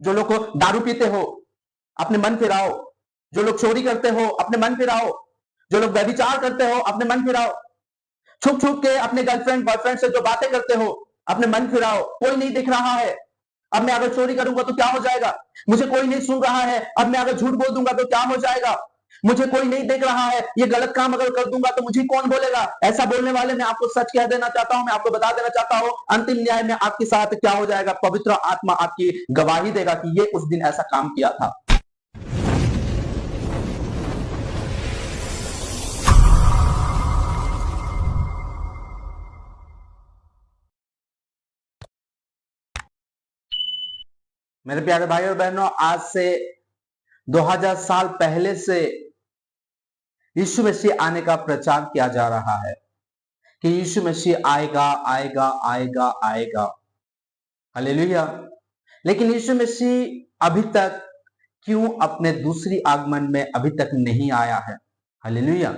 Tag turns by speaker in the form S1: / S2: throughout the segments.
S1: जो लोग दारू पीते हो अपने मन फिराओ, जो लोग चोरी करते हो अपने मन फिराओ, जो लोग व्यभिचार करते हो अपने मन फिराओ, छुप छुप के अपने गर्लफ्रेंड बॉयफ्रेंड से जो बातें करते हो अपने मन फिराओ। कोई नहीं दिख रहा है, अब मैं अगर चोरी करूंगा तो क्या हो जाएगा, मुझे कोई नहीं सुन रहा है, अब मैं अगर झूठ बोल दूंगा तो क्या हो जाएगा, मुझे कोई नहीं देख रहा है, ये गलत काम अगर कर दूंगा तो मुझे कौन बोलेगा। ऐसा बोलने वाले मैं आपको सच कह देना चाहता हूं, मैं आपको बता देना चाहता हूं, अंतिम न्याय में आपके साथ क्या हो जाएगा, पवित्र आत्मा आपकी गवाही देगा कि ये उस दिन ऐसा काम किया था। मेरे प्यारे भाई और बहनों, आज से 2000 साल पहले से यीशु मसीह आने का प्रचार किया जा रहा है कि यीशु मसीह आएगा आएगा आएगा आएगा। हालेलुया। लेकिन यीशु मसीह अभी तक क्यों अपने दूसरी आगमन में अभी तक नहीं आया है। हालेलुया।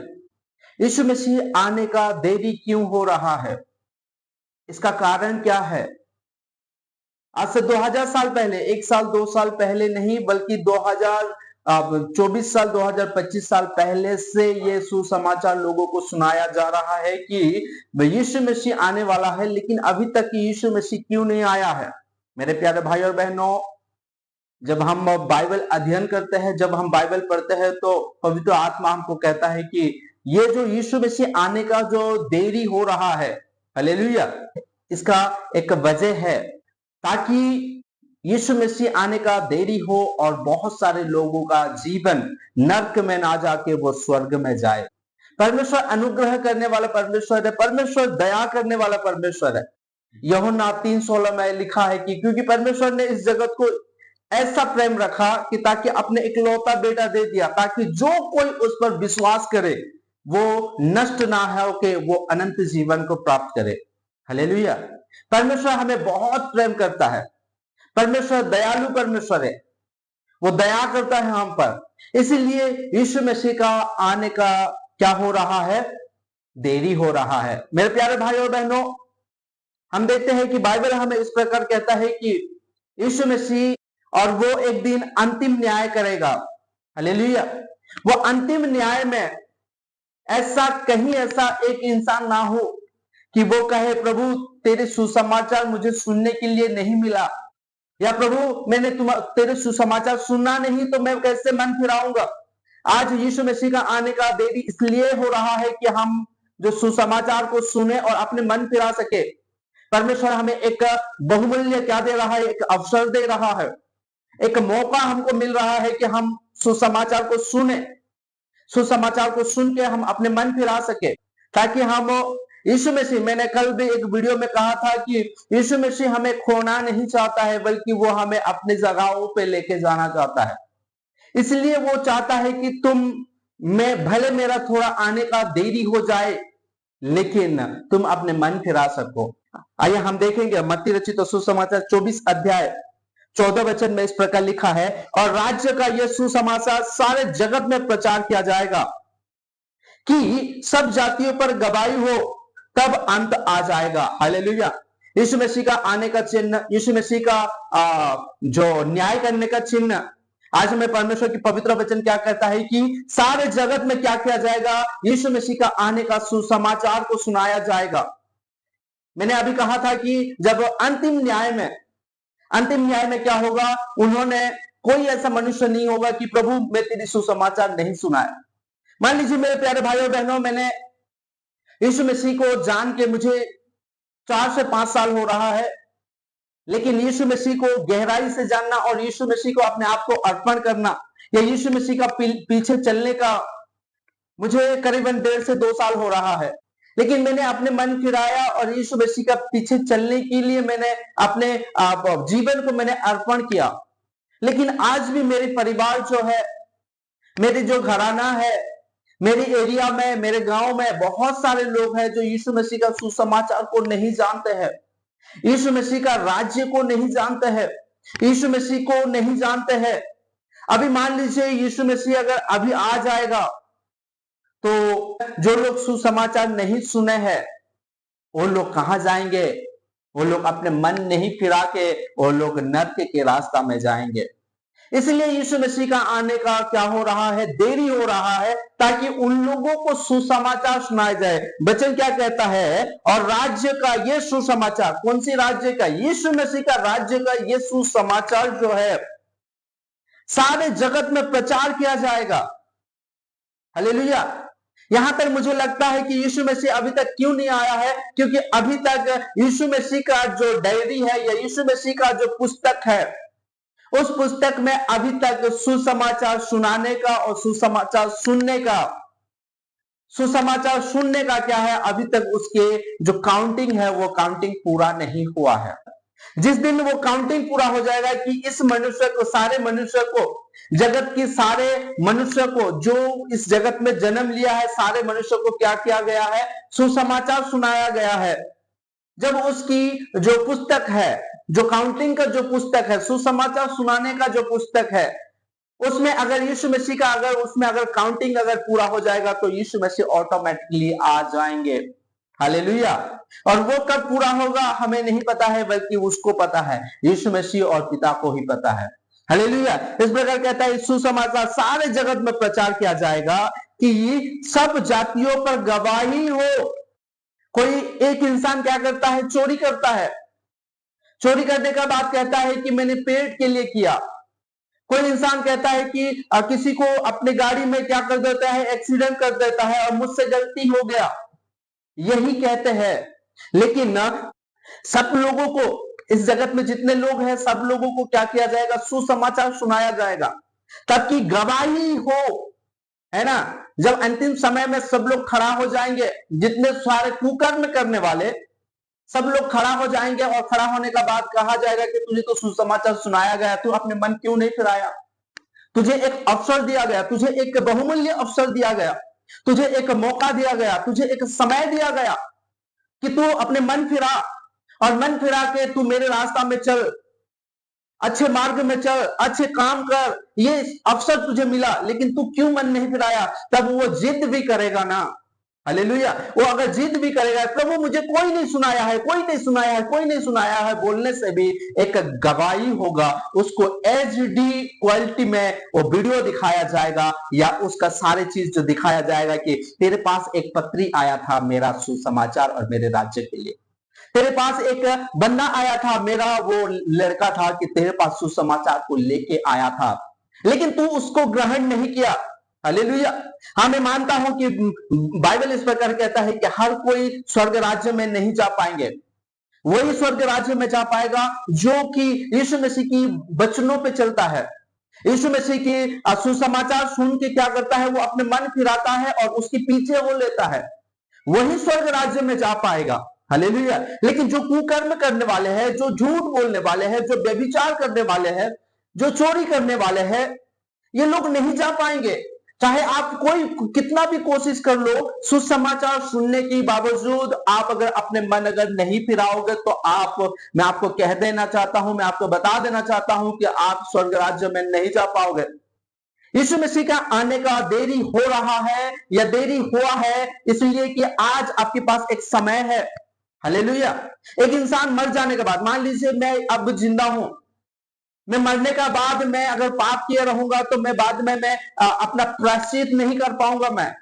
S1: यीशु मसीह आने का देरी क्यों हो रहा है, इसका कारण क्या है। आज से 2000 साल पहले, 1 साल 2 साल पहले नहीं, बल्कि 2024 साल 2025 साल पहले से ये सुसमाचार लोगों को सुनाया जा रहा है कि यीशु मसीह आने वाला है, लेकिन अभी तक यीशु मसीह क्यों नहीं आया है। मेरे प्यारे भाई और बहनों, जब हम बाइबल अध्ययन करते हैं, जब हम बाइबल पढ़ते हैं, तो पवित्र आत्मा हमको कहता है कि ये जो यीशु मसीह आने का जो देरी हो रहा है, हालेलुया, इसका एक वजह है ताकि यीशु मसीह आने का देरी हो और बहुत सारे लोगों का जीवन नरक में ना जाके वो स्वर्ग में जाए। परमेश्वर अनुग्रह करने वाला परमेश्वर है, परमेश्वर दया करने वाला परमेश्वर है। यूहन्ना 3:16 में लिखा है कि क्योंकि परमेश्वर ने इस जगत को ऐसा प्रेम रखा कि ताकि अपने इकलौता बेटा दे दिया, ताकि जो कोई उस पर विश्वास करे वो नष्ट ना हो के वो अनंत जीवन को प्राप्त करे। हालेलुया। परमेश्वर हमें बहुत प्रेम करता है, परमेश्वर दयालु परमेश्वर है, वो दया करता है हम पर। इसीलिए यीशु मसीह का आने का क्या हो रहा है, देरी हो रहा है। मेरे प्यारे भाई और बहनों, हम देखते हैं कि बाइबल हमें इस प्रकार कहता है कि यीशु मसीह और वो एक दिन अंतिम न्याय करेगा। हालेलुया। वो अंतिम न्याय में ऐसा कहीं ऐसा एक इंसान ना हो कि वो कहे प्रभु तेरे सुसमाचार मुझे सुनने के लिए नहीं मिला, या प्रभु मैंने तेरे सुसमाचार सुनना नहीं तो मैं कैसे मन फिराऊंगा। आज यीशु मसीह का आने का देरी इसलिए हो रहा है कि हम जो सुसमाचार को सुने और अपने मन फिरा सके। परमेश्वर हमें एक बहुमूल्य क्या दे रहा है, एक अवसर दे रहा है, एक मौका हमको मिल रहा है कि हम सुसमाचार को सुने, सुसमाचार को सुन के हम अपने मन फिरा सके, ताकि हम यीशु मसीह, मैंने कल भी एक वीडियो में कहा था कि यीशु मसीह हमें खोना नहीं चाहता है, बल्कि वो हमें अपनी जगहों पे लेके जाना चाहता है। इसलिए वो चाहता है कि मैं भले मेरा थोड़ा आने का देरी हो जाए, लेकिन तुम अपने मन फिरा सको। आइए हम देखेंगे मत्ती रचित सुसमाचार 24 अध्याय 14 वचन में इस प्रकार लिखा है, और राज्य का यह सुसमाचार सारे जगत में प्रचार किया जाएगा कि सब जातियों पर गवाही हो, तब अंत आ जाएगा। हालेलुया। यीशु मसीह का आने का चिन्ह, यीशु मसीह का जो न्याय करने का चिन्ह, आज हमें परमेश्वर की पवित्र वचन क्या कहता है कि सारे जगत में क्या किया जाएगा, यीशु मसीह का आने का सुसमाचार को सुनाया जाएगा। मैंने अभी कहा था कि जब अंतिम न्याय में क्या होगा, उन्होंने कोई ऐसा मनुष्य नहीं होगा कि प्रभु मैं तेरी सुसमाचार नहीं सुनाया। मान लीजिए मेरे प्यारे भाई और बहनों, मैंने यीशु मसीह को जान के मुझे 4 से 5 साल हो रहा है, लेकिन यीशु मसीह को गहराई से जानना और यीशु मसीह को अपने आप को अर्पण करना या यीशु मसीह का पीछे चलने का मुझे करीबन 1.5 से 2 साल हो रहा है। लेकिन मैंने अपने मन फिराया और यीशु मसीह का पीछे चलने के लिए मैंने अपने जीवन को मैंने अर्पण किया। लेकिन आज भी मेरे परिवार जो है, मेरे जो घराना है, मेरे एरिया में, मेरे गांव में बहुत सारे लोग हैं जो यीशु मसीह का सुसमाचार को नहीं जानते हैं, यीशु मसीह का राज्य को नहीं जानते हैं, यीशु मसीह को नहीं जानते हैं। अभी मान लीजिए यीशु मसीह अगर अभी आ जाएगा तो जो लोग सुसमाचार नहीं सुने हैं वो लोग कहां जाएंगे, वो लोग अपने मन नहीं फिरा के वो लोग नर्क के रास्ता में जाएंगे। इसलिए यीशु मसीह का आने का क्या हो रहा है, देरी हो रहा है, ताकि उन लोगों को सुसमाचार सुनाया जाए। वचन क्या कहता है, और राज्य का ये सुसमाचार, कौन सी राज्य का, यीशु मसीह का राज्य का ये सुसमाचार जो है सारे जगत में प्रचार किया जाएगा। हालेलुया। यहां तक मुझे लगता है कि यीशु मसीह अभी तक क्यों नहीं आया है, क्योंकि अभी तक यीशु मसीह का जो डायरी है या यीशु मसीह का जो पुस्तक है, उस पुस्तक में अभी तक सुसमाचार सुनाने का और सुसमाचार सुनने का क्या है, अभी तक उसके जो काउंटिंग है वो काउंटिंग पूरा नहीं हुआ है। जिस दिन वो काउंटिंग पूरा हो जाएगा कि इस मनुष्य को, सारे मनुष्य को, जगत की सारे मनुष्य को, जो इस जगत में जन्म लिया है, सारे मनुष्य को क्या किया गया है, सुसमाचार सुनाया गया है। जब उसकी जो पुस्तक है, जो काउंटिंग का जो पुस्तक है, सुसमाचार सुनाने का जो पुस्तक है, उसमें अगर यीशु मसीह का उसमें अगर काउंटिंग अगर पूरा हो जाएगा तो यीशु मसीह ऑटोमेटिकली आ जाएंगे। हालेलुया। और वो कब पूरा होगा हमें नहीं पता है, बल्कि उसको पता है, यीशु मसीह और पिता को ही पता है। हालेलुया। इस प्रकार कहता है सुसमाचार सारे जगत में प्रचार किया जाएगा कि सब जातियों पर गवाही हो। कोई एक इंसान क्या करता है, चोरी करता है, चोरी करने का बाद कहता है कि मैंने पेट के लिए किया। कोई इंसान कहता है कि किसी को अपने गाड़ी में क्या कर देता है, एक्सीडेंट कर देता है और मुझसे गलती हो गया, यही कहते हैं। लेकिन सब लोगों को, इस जगत में जितने लोग हैं, सब लोगों को क्या किया जाएगा, सुसमाचार सुनाया जाएगा, ताकि गवाही हो, है ना। जब अंतिम समय में सब लोग खड़ा हो जाएंगे, जितने सारे कुकर्म करने वाले सब लोग खड़ा हो जाएंगे, और खड़ा होने का बाद कहा जाएगा कि तुझे तो सुसमाचार सुनाया गया, तू अपने मन क्यों नहीं फिराया, तुझे एक अवसर दिया गया, तुझे एक बहुमूल्य अवसर दिया गया, तुझे एक मौका दिया गया, तुझे एक समय दिया गया कि तू अपने मन फिरा, और मन फिरा के तू मेरे रास्ता में चल, अच्छे मार्ग में चल, अच्छे काम कर, ये अवसर तुझे मिला, लेकिन तू क्यों मन नहीं फिराया। तब वो जिद भी करेगा ना। हालेलुया। वो अगर जिद भी करेगा, प्रभु मुझे कोई नहीं सुनाया है, कोई नहीं सुनाया है, कोई नहीं सुनाया है, बोलने से भी एक गवाही होगा, उसको HD क्वालिटी में वो वीडियो दिखाया जाएगा, या उसका सारे चीज जो दिखाया जाएगा कि तेरे पास एक पत्री आया था मेरा सुसमाचार और मेरे राज्य के लिए, तेरे पास एक बंदा आया था, मेरा वो लड़का था कि तेरे पास सुसमाचार को लेके आया था, लेकिन तू उसको ग्रहण नहीं किया। हालेलुया। हाँ, मैं मानता हूं कि बाइबल इस प्रकार कहता है कि हर कोई स्वर्ग राज्य में नहीं जा पाएंगे, वही स्वर्ग राज्य में जा पाएगा जो कि यीशु मसीह की वचनों पे चलता है, यीशु मसीह की सुसमाचार सुन के क्या करता है, वो अपने मन फिराता है और उसके पीछे वो लेता है, वही स्वर्ग राज्य में जा पाएगा। हालेलुया। लेकिन जो कुकर्म करने वाले हैं, जो झूठ बोलने वाले हैं, जो व्यभिचार करने वाले हैं, जो चोरी करने वाले हैं, ये लोग नहीं जा पाएंगे। चाहे आप कोई कितना भी कोशिश कर लो, सुसमाचार सुनने के बावजूद आप अगर अपने मन अगर नहीं फिराओगे तो मैं आपको कह देना चाहता हूं, मैं आपको बता देना चाहता हूं कि आप स्वर्ग राज्य में नहीं जा पाओगे। यीशु मसीह का आने का देरी हो रहा है या देरी हुआ है, इसलिए कि आज आपके पास एक समय है। हालेलुया। एक इंसान मर जाने के बाद, मान लीजिए मैं अब जिंदा हूं, मैं मरने का बाद मैं अगर पाप किए रहूंगा तो मैं बाद में मैं अपना प्रायश्चित नहीं कर पाऊंगा, मैं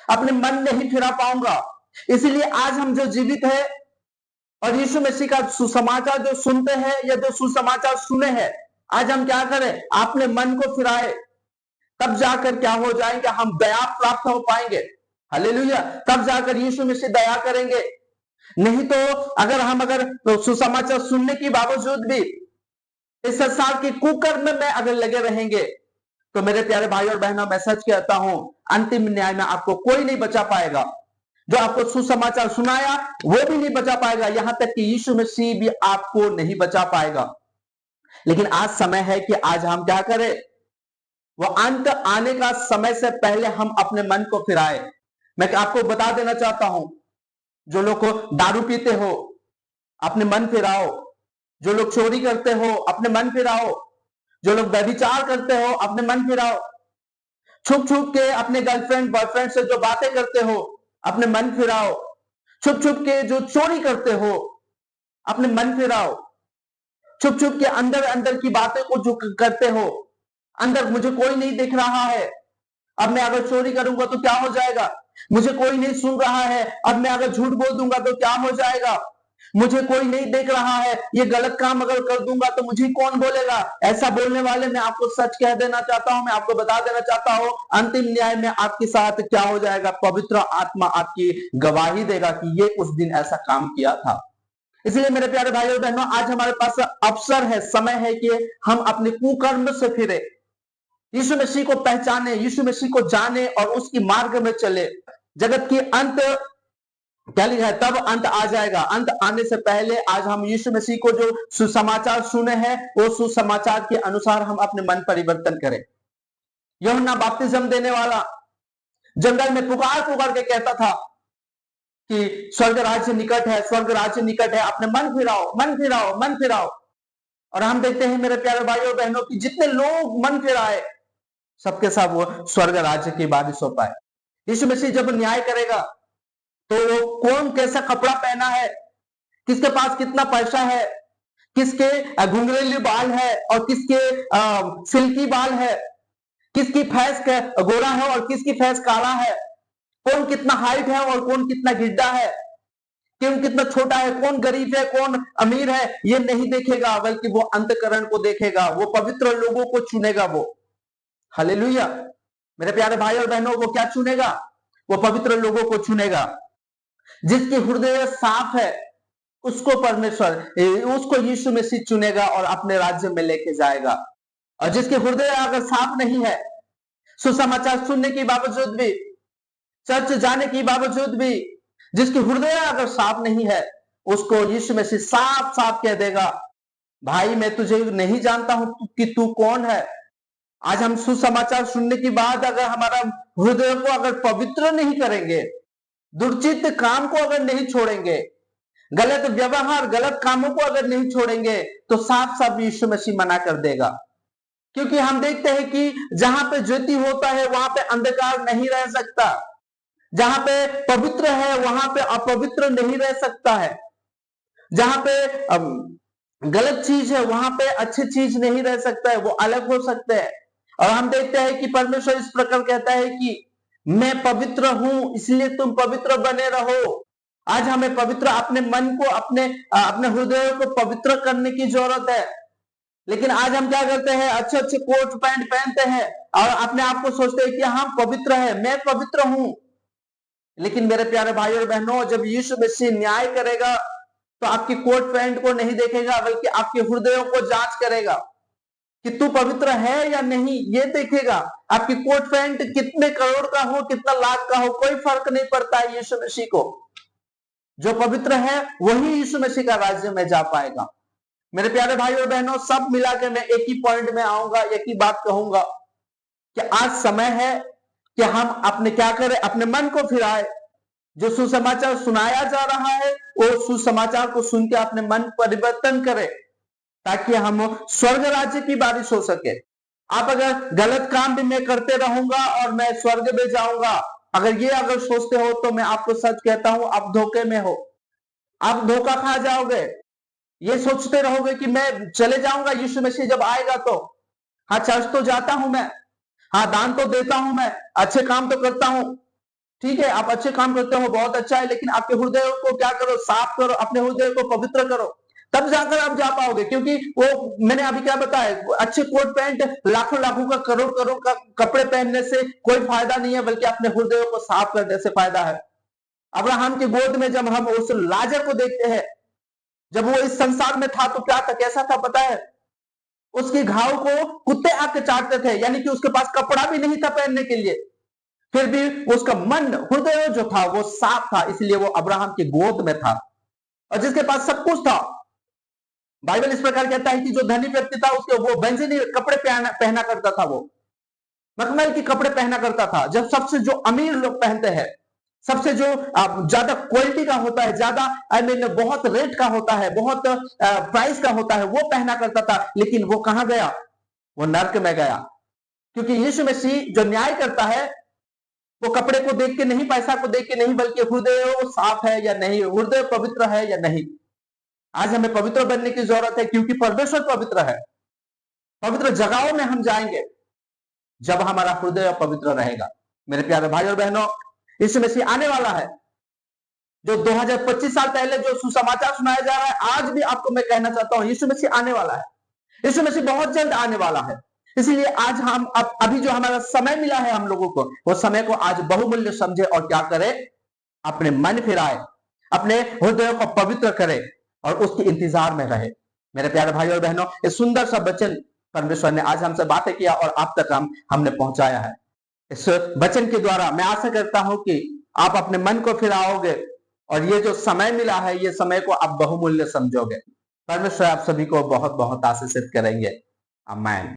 S1: अपने मन नहीं फिरा पाऊंगा। इसलिए आज हम जो जीवित है और यीशु मसीह का सुसमाचार जो सुनते हैं या जो सुसमाचार सुने हैं, आज हम क्या करें, अपने मन को फिराए, तब जाकर क्या हो जाएंगे, हम दया प्राप्त हो पाएंगे। हालेलुया। तब जाकर यीशु मसीह दया करेंगे। नहीं तो अगर सुसमाचार सुनने के बावजूद भी इस संसार के कुकर्म में अगर लगे रहेंगे, तो मेरे प्यारे भाई और बहनों, मैं सच कहता हूं, अंतिम न्याय में आपको कोई नहीं बचा पाएगा। जो आपको सुसमाचार सुनाया वो भी नहीं बचा पाएगा, यहां तक कि यीशु मसीह भी आपको नहीं बचा पाएगा। लेकिन आज समय है कि आज हम क्या करें, वो अंत आने का समय से पहले हम अपने मन को फिराए। मैं आपको बता देना चाहता हूं, जो लोग दारू पीते हो अपने मन फिराओ, जो लोग चोरी करते हो अपने मन फिराओ, जो लोग व्यभिचार करते हो अपने मन फिराओ, छुप छुप के अपने गर्लफ्रेंड बॉयफ्रेंड से जो बातें करते हो अपने मन फिराओ, छुप छुप के जो चोरी करते हो अपने मन फिराओ। चुप चुप के अंदर अंदर की बातें को जो करते हो, अंदर मुझे कोई नहीं देख रहा है, अब मैं अगर चोरी करूंगा तो क्या हो जाएगा, मुझे कोई नहीं सुन रहा है, अब मैं अगर झूठ बोल दूंगा तो क्या हो जाएगा, मुझे कोई नहीं देख रहा है, ये गलत काम अगर कर दूंगा तो मुझे कौन बोलेगा। ऐसा बोलने वाले मैं आपको सच कह देना चाहता हूं, मैं आपको बता देना चाहता हूं, अंतिम न्याय में आपके साथ क्या हो जाएगा, पवित्र आत्मा आपकी गवाही देगा कि ये उस दिन ऐसा काम किया था। इसलिए मेरे प्यारे भाइयों और बहनों, आज हमारे पास अवसर है, समय है कि हम अपने कुकर्म से फिरे, यीशु मसीह को पहचाने, यीशु मसीह को जाने और उसकी मार्ग में चले। जगत की अंत क्या लिखा है, तब अंत आ जाएगा। अंत आने से पहले आज हम यीशु मसीह को जो सुसमाचार सुने हैं, वो सुसमाचार के अनुसार हम अपने मन परिवर्तन करें। यूहन्ना बपतिस्मा देने वाला जंगल में पुकार पुकार के कहता था कि स्वर्ग राज्य निकट है, स्वर्ग राज्य निकट है, अपने मन फिराओ, मन फिराओ, मन फिराओ। और हम देखते हैं मेरे प्यारे भाइयों बहनों की जितने लोग मन फिराए, सबके सब वो स्वर्ग राज्य की बारिश हो पाए। यीशु मसीह जब न्याय करेगा तो वो कौन कैसा कपड़ा पहना है, किसके पास कितना पैसा है, किसके घुंघरेली बाल है और किसके सिल्की बाल है, किसकी फैस गोरा है और किसकी फैस काला है, कौन कितना हाइट है और कौन कितना गिड्डा है, कौन कितना छोटा है, कौन गरीब है, कौन अमीर है, ये नहीं देखेगा, बल्कि वो अंतकरण को देखेगा, वो पवित्र लोगों को चुनेगा। वो हालेलुया। मेरे प्यारे भाई और बहनों, वो क्या चुनेगा, वो पवित्र लोगों को चुनेगा। जिसकी हृदय साफ है उसको परमेश्वर, उसको यीशु मसीह चुनेगा और अपने राज्य में लेके जाएगा। और जिसके हृदय अगर साफ नहीं है, सुसमाचार सुनने के बावजूद भी, चर्च जाने के बावजूद भी, जिसकी हृदय अगर साफ नहीं है, उसको यीशु मसीह साफ साफ कह देगा, भाई मैं तुझे नहीं जानता हूं कि तू कौन है। आज हम सुसमाचार सुनने के बाद अगर हमारा हृदय को अगर पवित्र नहीं करेंगे, दुर्चित काम को अगर नहीं छोड़ेंगे, गलत व्यवहार गलत कामों को अगर नहीं छोड़ेंगे, तो साफ साफ यीशु मसीह मना कर देगा। क्योंकि हम देखते हैं कि जहां पे ज्योति होता है वहां पे अंधकार नहीं रह सकता, जहां पे पवित्र है वहां पे अपवित्र नहीं रह सकता है, जहां पे गलत चीज है वहां पे अच्छी चीज नहीं रह सकता है, वो अलग हो सकते हैं। और हम देखते हैं कि परमेश्वर इस प्रकार कहता है कि मैं पवित्र हूं, इसलिए तुम पवित्र बने रहो। आज हमें पवित्र अपने मन को, अपने हृदय को पवित्र करने की जरूरत है। लेकिन आज हम क्या करते हैं, अच्छे अच्छे कोट पैंट पहनते हैं और अपने आप को सोचते हैं कि हम पवित्र है, मैं पवित्र हूं। लेकिन मेरे प्यारे भाई और बहनों, जब यीशु मसीह न्याय करेगा तो आपकी कोट पैंट को नहीं देखेगा, बल्कि आपके हृदयों को जांच करेगा कि तू पवित्र है या नहीं, ये देखेगा। आपकी कोट पैंट कितने करोड़ का हो, कितना लाख का हो, कोई फर्क नहीं पड़ता है यीशु मसीह को। जो पवित्र है वही यीशु मसीह का राज्य में जा पाएगा। मेरे प्यारे भाई और बहनों, सब मिला के मैं एक ही पॉइंट में आऊंगा, एक ही बात कहूंगा कि आज समय है कि हम अपने क्या करें, अपने मन को फिराए। जो सुसमाचार सुनाया जा रहा है वो सुसमाचार को सुन के अपने मन परिवर्तन करें, ताकि हम स्वर्ग राज्य की बारिश हो सके। आप अगर गलत काम भी मैं करते रहूंगा और मैं स्वर्ग में जाऊंगा, अगर सोचते हो तो मैं आपको सच कहता हूं, आप धोखे में हो, आप धोखा खा जाओगे। ये सोचते रहोगे कि मैं चले जाऊंगा यीशु मसीह जब आएगा तो, हाँ चर्च तो जाता हूं मैं, हाँ दान तो देता हूं मैं, अच्छे काम तो करता हूं। ठीक है, आप अच्छे काम करते हो, बहुत अच्छा है, लेकिन आपके हृदय को क्या करो, साफ करो, अपने हृदय को पवित्र करो, तब जाकर आप जा पाओगे। क्योंकि वो मैंने अभी क्या बताया, अच्छे कोट पैंट लाखों लाखों का, करोड़ करोड़ का कपड़े पहनने से कोई फायदा नहीं है, बल्कि अपने हृदय को साफ करने से फायदा है। अब्राहम की गोद में जब हम उस लाजर को देखते हैं, जब वो इस संसार में था तो क्या था, कैसा था पता है, उसके घाव को कुत्ते आके चाटते थे, यानी कि उसके पास कपड़ा भी नहीं था पहनने के लिए, फिर भी उसका मन, हृदय जो था वो साफ था, इसलिए वो अब्राहम की गोद में था। और जिसके पास सब कुछ था, बाइबल इस प्रकार कहता है कि जो धनी व्यक्ति था उसके वो बेंजनी कपड़े पहना करता था, वो मखमल के कपड़े पहना करता था। जब सबसे जो अमीर लोग पहनते हैं, सबसे जो ज्यादा क्वालिटी का होता है, ज्यादा बहुत रेट का होता है, बहुत प्राइस का होता है, वो पहना करता था। लेकिन वो कहां गया, वो नर्क में गया। क्योंकि यीशु मसीह जो न्याय करता है वो कपड़े को देख के नहीं, पैसा को देख के नहीं, बल्कि हृदय साफ है या नहीं, हृदय पवित्र है या नहीं। आज हमें पवित्र बनने की जरूरत है, क्योंकि परमेश्वर पवित्र है। पवित्र जगहों में हम जाएंगे जब हमारा हृदय पवित्र रहेगा। मेरे प्यारे भाई और बहनों, यीशु मसीह आने वाला है। जो 2025 साल पहले जो सुसमाचार सुनाया जा रहा है, आज भी आपको मैं कहना चाहता हूं, यीशु मसीह आने वाला है। यीशु मसीह बहुत जल्द आने वाला है। इसलिए आज हम अभी जो हमारा समय मिला है हम लोगों को, वो समय को आज बहुमूल्य समझे और क्या करें, अपने मन फिराए, अपने हृदय को पवित्र करे और उसके इंतजार में रहे। मेरे प्यारे भाई और बहनों, ये सुंदर सा वचन परमेश्वर ने आज हमसे बातें किया और आप तक हमने पहुंचाया है। इस वचन के द्वारा मैं आशा करता हूं कि आप अपने मन को फिराओगे और ये जो समय मिला है, ये समय को आप बहुमूल्य समझोगे। परमेश्वर आप सभी को बहुत बहुत आशीषित करेंगे। आमीन।